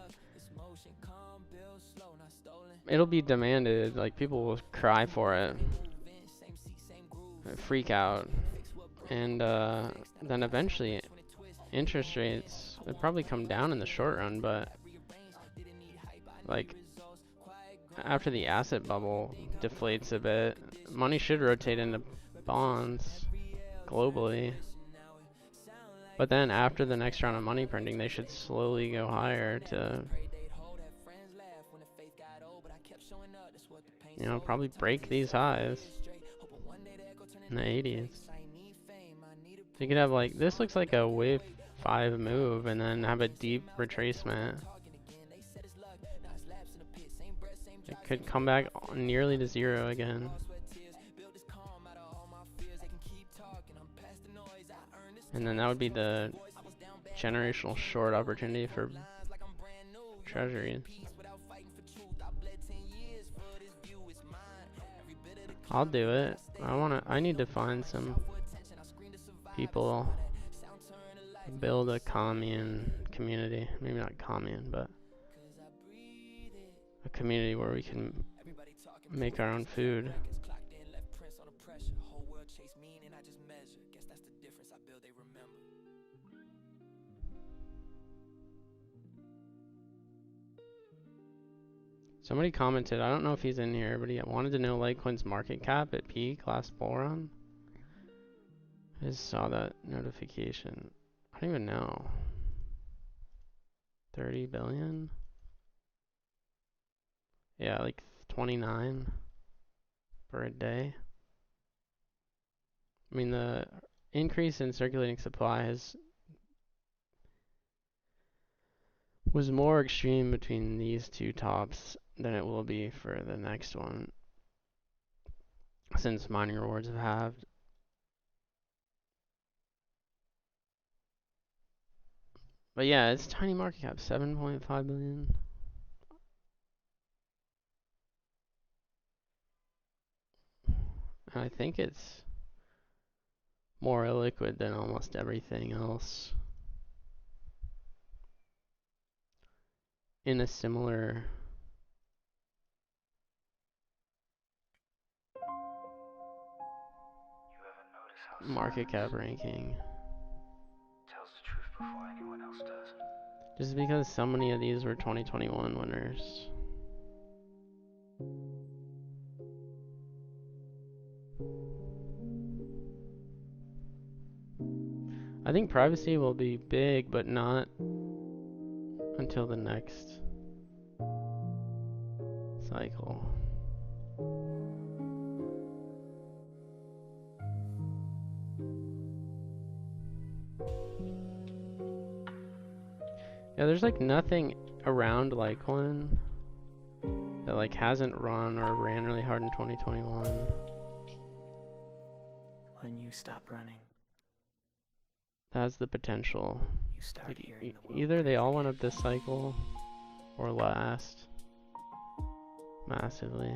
It'll be demanded. Like, people will cry for it, freak out, and then eventually interest rates would probably come down in the short run, but like after the asset bubble deflates a bit, money should rotate into bonds globally. But then after the next round of money printing, they should slowly go higher to, you know, probably break these highs in the 80s. So you could have like, this looks like a wave 5 move, and then have a deep retracement. It could come back nearly to zero again. And then that would be the generational short opportunity for treasuries. I'll do it. I need to find some people, build a community. Maybe not commune, but a community where we can make our own food. Somebody commented, I don't know if he's in here, but he wanted to know Litecoin's market cap at peak last bull run. I just saw that notification. I don't even know. 30 billion? Yeah, like 29 for a day. I mean, the increase in circulating supply was more extreme between these two tops than it will be for the next one, since mining rewards have halved. But yeah, it's tiny market cap, 7.5 billion. And I think it's more illiquid than almost everything else in a similar market cap ranking. Tells the truth before anyone else does. Just because so many of these were 2021 winners. I think privacy will be big, but not until the next cycle. Yeah, there's like nothing around Litecoin that like hasn't run or ran really hard in 2021. When you stop running, That has the potential. you start Like, hearing the world either they all breathe went up again. this cycle or last massively.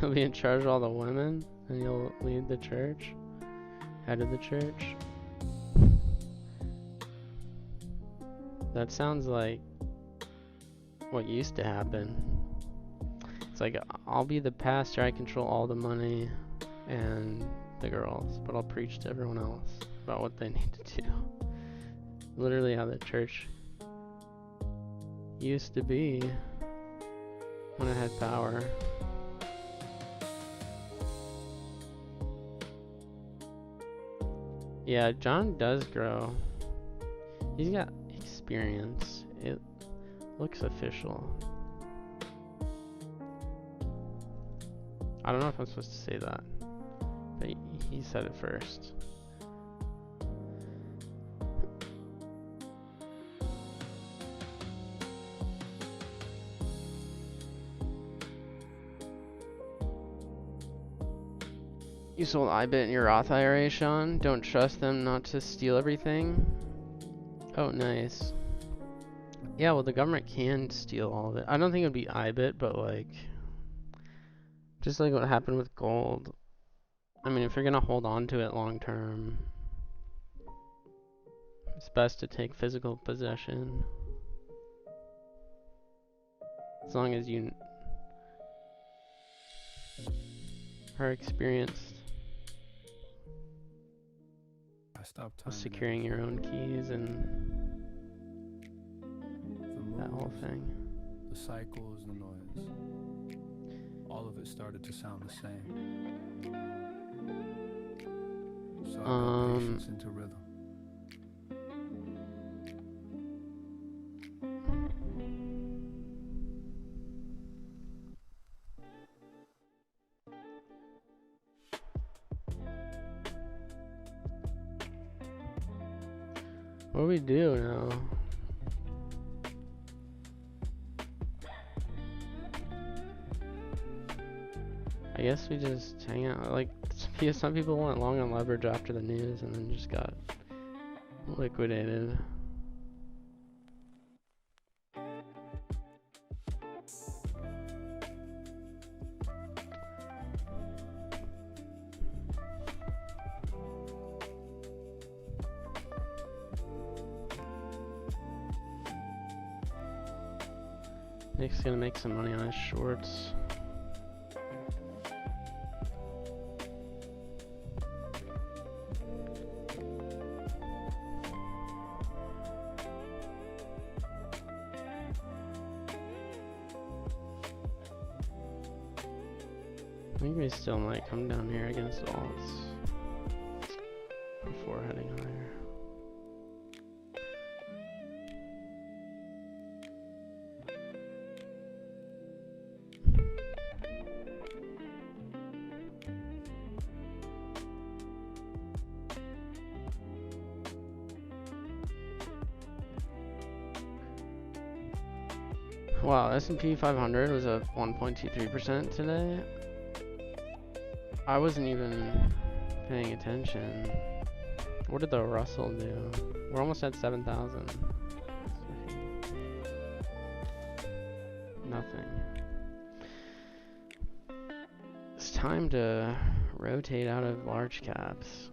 He'll be in charge of all the women and he'll lead the church, head of the church. That sounds like what used to happen. It's like, I'll be the pastor, I control all the money and the girls, but I'll preach to everyone else about what they need to do. Literally how the church used to be when it had power. Yeah, John does grow. He's got experience. It looks official. I don't know if I'm supposed to say that, but he said it first. You sold IBIT in your Roth IRA, Sean? Don't trust them not to steal everything? Oh, nice. Yeah, well, the government can steal all of it. I don't think it would be IBIT, but like, just like what happened with gold. I mean, if you're gonna hold on to it long term, it's best to take physical possession. As long as you are experienced with securing your own keys and that whole thing. The cycles, the noise, all of it started to sound the same. So I got patience into rhythm. What do we do now? I guess we just hang out. Like, some people went long on leverage after the news and then just got liquidated. Nick's gonna make some money on his shorts. I think we still might come down here against alts before heading higher. Wow, S&P 500 was up 1.23% today. I wasn't even paying attention. What did the Russell do? We're almost at 7,000. Nothing. It's time to rotate out of large caps.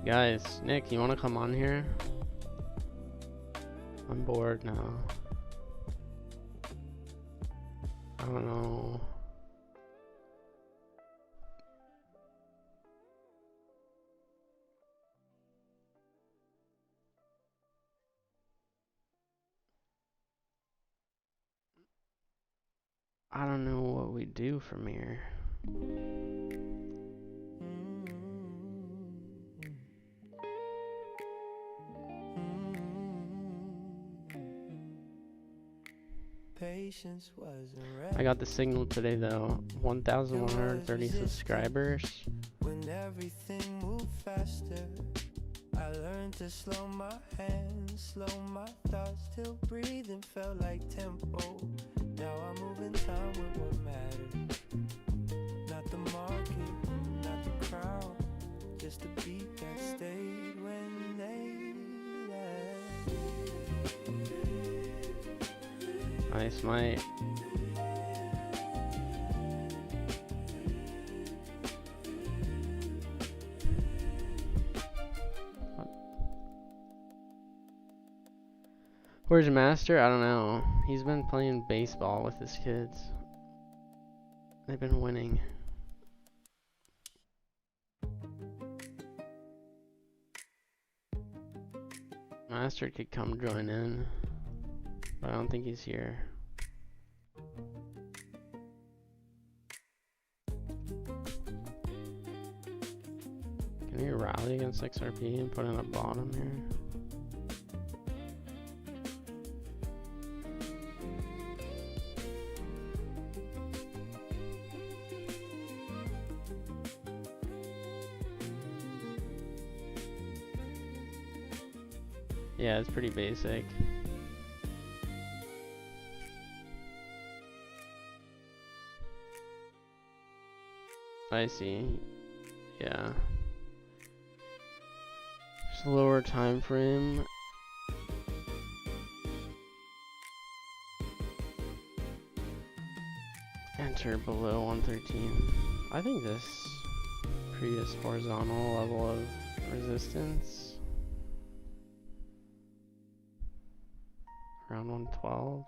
Guys, Nick, you want to come on here? I'm bored now. I don't know. I don't know what we do from here. I got the signal today though. 1,130 subscribers. When everything moved faster, I learned to slow my hands, slow my thoughts, till breathing felt like tempo. Now I move in time with what matters. Not the market, not the crowd, just the beat that stayed when they left. Nice, mate. Where's Master? I don't know. He's been playing baseball with his kids. They've been winning. Master could come join in, but I don't think he's here. Can we rally against XRP and put in a bottom here? Yeah, it's pretty basic. I see. Yeah. Just a lower time frame. Enter below 113. I think this previous horizontal level of resistance around 112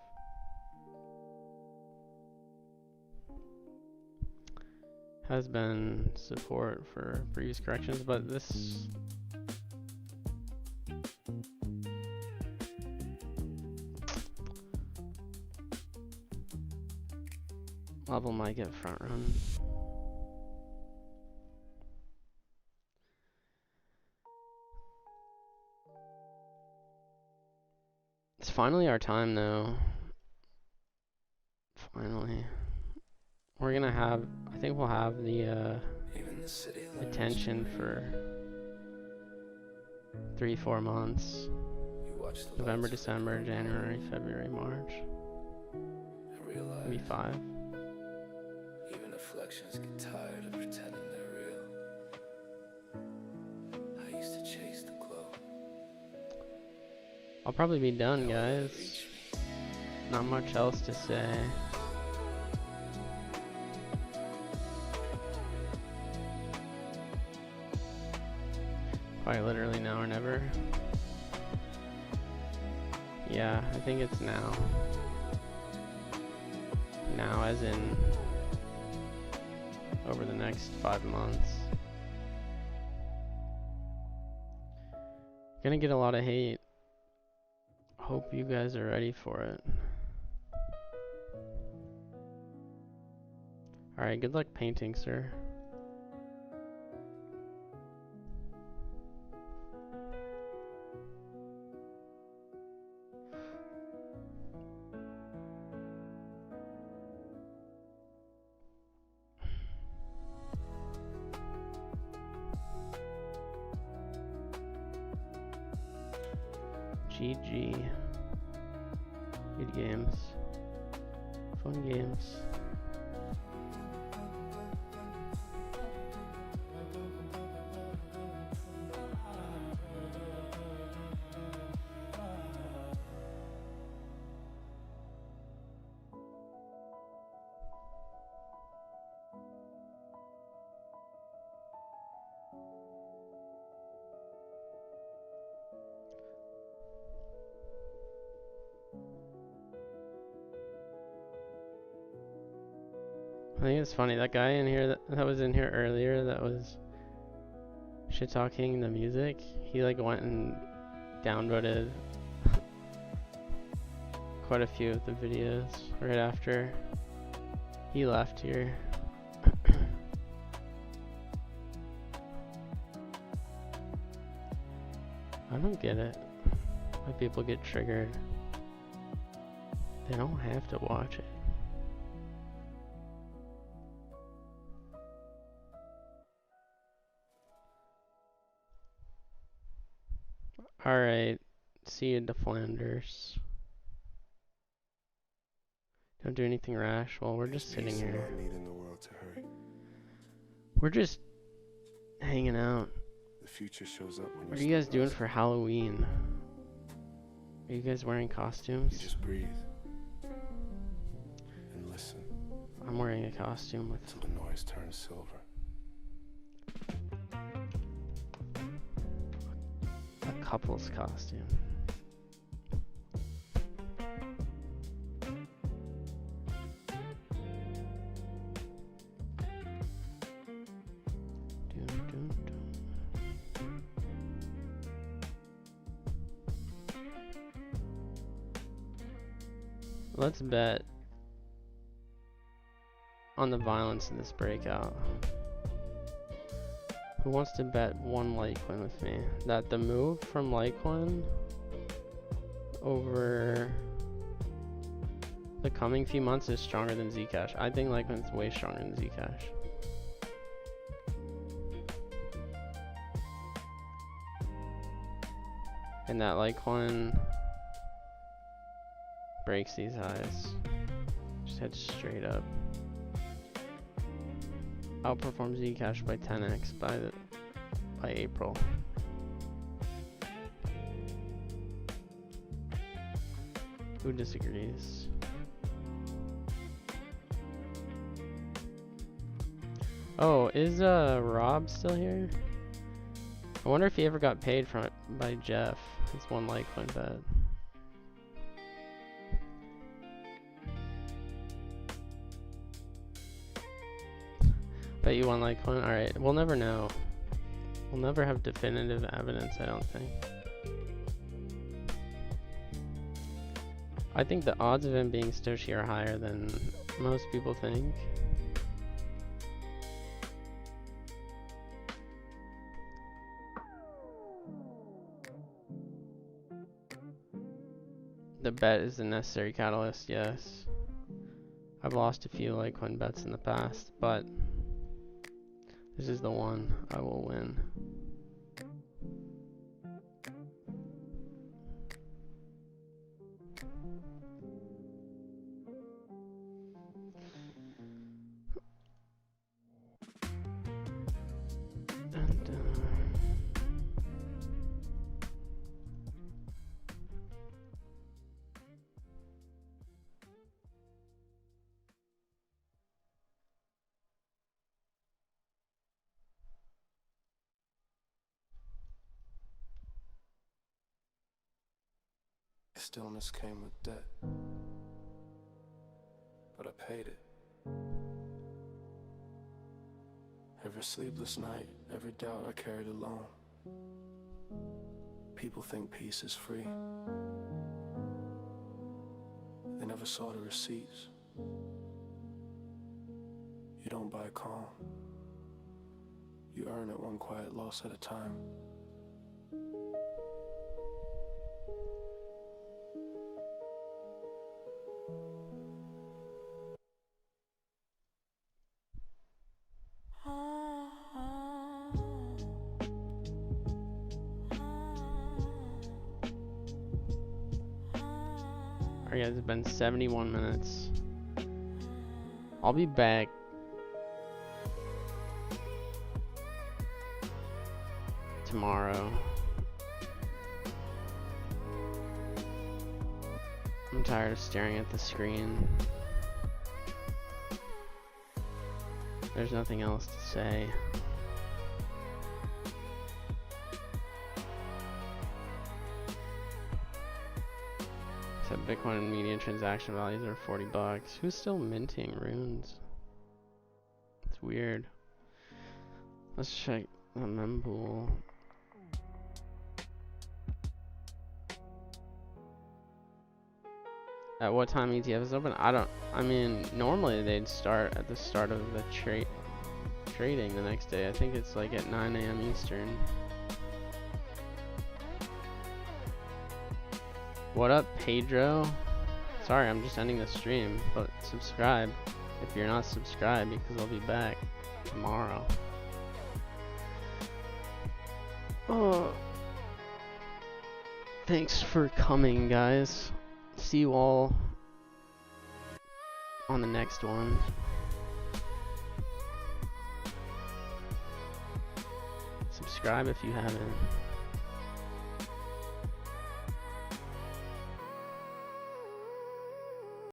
has been support for previous corrections, but this level might get front run. It's finally our time though. Finally. We're gonna have, I think we'll have the attention for 3-4 months. November, December, January, February, March. Maybe 5. Even reflections get tired of pretending they're real. I used to chase the glow. I'll probably be done, guys. Not much else to say. Probably literally now or never. Yeah, I think it's now. Now as in over the next 5 months. Gonna get a lot of hate. Hope you guys are ready for it. Alright, good luck painting, sir. GG. Good games. Fun games. I think it's funny, that guy in here that was in here earlier that was shit talking the music, he like went and downvoted quite a few of the videos right after he left here. I don't get it. Why people get triggered. They don't have to watch it. Alright, see you, Flanders. Don't do anything rash. Well, we're just sitting here. We're just hanging out. The future shows up when what are you guys doing for Halloween? Are you guys wearing costumes? You just breathe and listen. I'm wearing a costume with till the noise turns silver. A couple's costume. Let's bet on the violence in this breakout. Who wants to bet one Litecoin with me? That the move from Litecoin over the coming few months is stronger than Zcash. I think Litecoin's way stronger than Zcash. And that Litecoin breaks these highs. Just head straight up. Outperforms Zcash by 10x by April. Who disagrees? Oh, is Rob still here? I wonder if he ever got paid from it by Jeff. It's one Litecoin bet. Bet you won Litecoin? Alright, we'll never know. We'll never have definitive evidence, I don't think. I think the odds of him being Satoshi are higher than most people think. The bet is the necessary catalyst, yes. I've lost a few Litecoin bets in the past, but this is the one I will win. Stillness came with debt, but I paid it. Every sleepless night, every doubt I carried alone. People think peace is free. They never saw the receipts. You don't buy calm. You earn it one quiet loss at a time. Alright guys, it's been 71 minutes. I'll be back tomorrow. I'm tired of staring at the screen. There's nothing else to say. Except Bitcoin median transaction values are 40 bucks. Who's still minting runes? It's weird. Let's check the mempool. At what time ETF is open? I mean, normally they'd start at the start of the trading the next day. I think it's like at 9 AM Eastern. What up, Pedro? Sorry, I'm just ending the stream, but subscribe if you're not subscribed, because I'll be back tomorrow. Oh, thanks for coming, guys. See you all on the next one. Subscribe if you haven't.